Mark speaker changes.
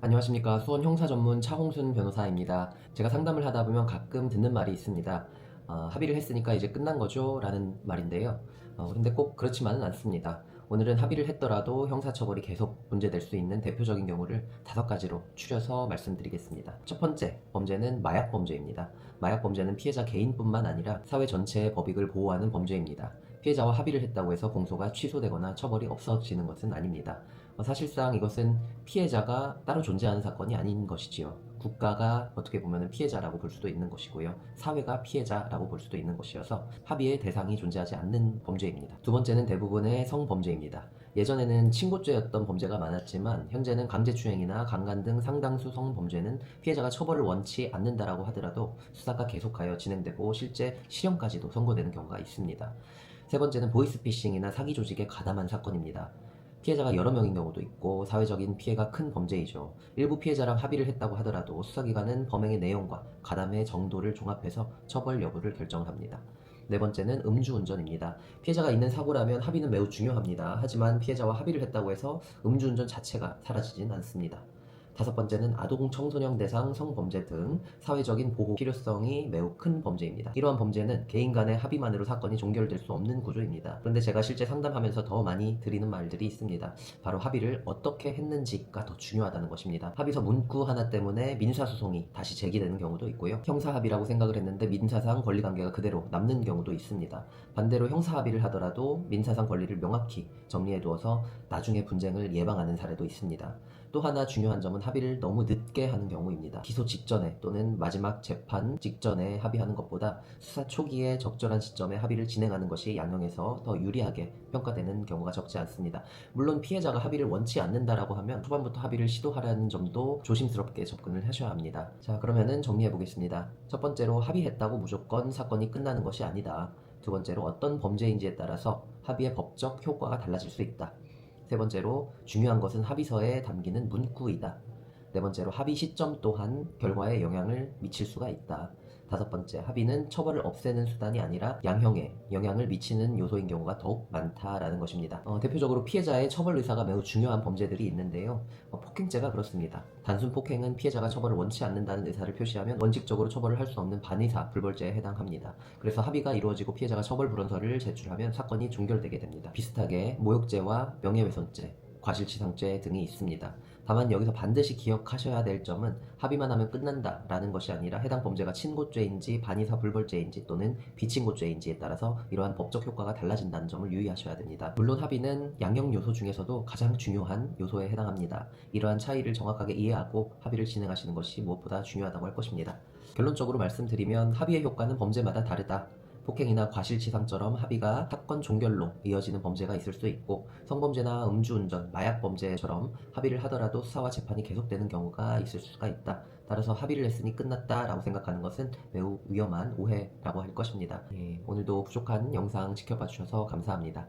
Speaker 1: 안녕하십니까. 수원 형사 전문 차홍순 변호사입니다. 제가 상담을 하다 보면 가끔 듣는 말이 있습니다. 합의를 했으니까 이제 끝난 거죠? 라는 말인데요. 그런데 꼭 그렇지만은 않습니다. 오늘은 합의를 했더라도 형사처벌이 계속 문제될 수 있는 대표적인 경우를 5가지로 추려서 말씀드리겠습니다. 첫 번째 범죄는 마약 범죄입니다. 마약 범죄는 피해자 개인뿐만 아니라 사회 전체의 법익을 보호하는 범죄입니다. 피해자와 합의를 했다고 해서 공소가 취소되거나 처벌이 없어지는 것은 아닙니다. 사실상 이것은 피해자가 따로 존재하는 사건이 아닌 것이지요. 국가가 어떻게 보면 피해자라고 볼 수도 있는 것이고요. 사회가 피해자라고 볼 수도 있는 것이어서 합의의 대상이 존재하지 않는 범죄입니다. 두 번째는 대부분의 성범죄입니다. 예전에는 친고죄였던 범죄가 많았지만 현재는 강제추행이나 강간 등 상당수 성범죄는 피해자가 처벌을 원치 않는다라고 하더라도 수사가 계속하여 진행되고 실제 실형까지도 선고되는 경우가 있습니다. 세 번째는 보이스피싱이나 사기 조직에 가담한 사건입니다. 피해자가 여러 명인 경우도 있고 사회적인 피해가 큰 범죄이죠. 일부 피해자랑 합의를 했다고 하더라도 수사기관은 범행의 내용과 가담의 정도를 종합해서 처벌 여부를 결정합니다. 네 번째는 음주운전입니다. 피해자가 있는 사고라면 합의는 매우 중요합니다. 하지만 피해자와 합의를 했다고 해서 음주운전 자체가 사라지진 않습니다. 다섯 번째는 아동 청소년 대상 성범죄 등 사회적인 보호 필요성이 매우 큰 범죄입니다. 이러한 범죄는 개인 간의 합의만으로 사건이 종결될 수 없는 구조입니다. 그런데 제가 실제 상담하면서 더 많이 드리는 말들이 있습니다. 바로 합의를 어떻게 했는지가 더 중요하다는 것입니다. 합의서 문구 하나 때문에 민사소송이 다시 제기되는 경우도 있고요. 형사합의라고 생각을 했는데 민사상 권리관계가 그대로 남는 경우도 있습니다. 반대로 형사합의를 하더라도 민사상 권리를 명확히 정리해두어서 나중에 분쟁을 예방하는 사례도 있습니다. 또 하나 중요한 점은 합의를 너무 늦게 하는 경우입니다. 기소 직전에 또는 마지막 재판 직전에 합의하는 것보다 수사 초기에 적절한 시점에 합의를 진행하는 것이 양형에서 더 유리하게 평가되는 경우가 적지 않습니다. 물론 피해자가 합의를 원치 않는다라고 하면 초반부터 합의를 시도하라는 점도 조심스럽게 접근을 하셔야 합니다. 자, 그러면은 정리해 보겠습니다. 첫 번째로 합의했다고 무조건 사건이 끝나는 것이 아니다. 두 번째로 어떤 범죄인지에 따라서 합의의 법적 효과가 달라질 수 있다. 세 번째로 중요한 것은 합의서에 담기는 문구이다. 네 번째로 합의 시점 또한 결과에 영향을 미칠 수가 있다. 다섯 번째, 합의는 처벌을 없애는 수단이 아니라 양형에 영향을 미치는 요소인 경우가 더욱 많다라는 것입니다. 대표적으로 피해자의 처벌 의사가 매우 중요한 범죄들이 있는데요. 폭행죄가 그렇습니다. 단순 폭행은 피해자가 처벌을 원치 않는다는 의사를 표시하면 원칙적으로 처벌을 할 수 없는 반의사 불벌죄에 해당합니다. 그래서 합의가 이루어지고 피해자가 처벌 불원서를 제출하면 사건이 종결되게 됩니다. 비슷하게 모욕죄와 명예훼손죄, 과실치상죄 등이 있습니다. 다만 여기서 반드시 기억하셔야 될 점은 합의만 하면 끝난다라는 것이 아니라 해당 범죄가 친고죄인지 반의사 불벌죄인지 또는 비친고죄인지에 따라서 이러한 법적 효과가 달라진다는 점을 유의하셔야 됩니다. 물론 합의는 양형 요소 중에서도 가장 중요한 요소에 해당합니다. 이러한 차이를 정확하게 이해하고 합의를 진행하시는 것이 무엇보다 중요하다고 할 것입니다. 결론적으로 말씀드리면 합의의 효과는 범죄마다 다르다. 폭행이나 과실치상처럼 합의가 사건 종결로 이어지는 범죄가 있을 수 있고 성범죄나 음주운전, 마약범죄처럼 합의를 하더라도 수사와 재판이 계속되는 경우가 있을 수가 있다. 따라서 합의를 했으니 끝났다라고 생각하는 것은 매우 위험한 오해라고 할 것입니다. 오늘도 부족한 영상 지켜봐 주셔서 감사합니다.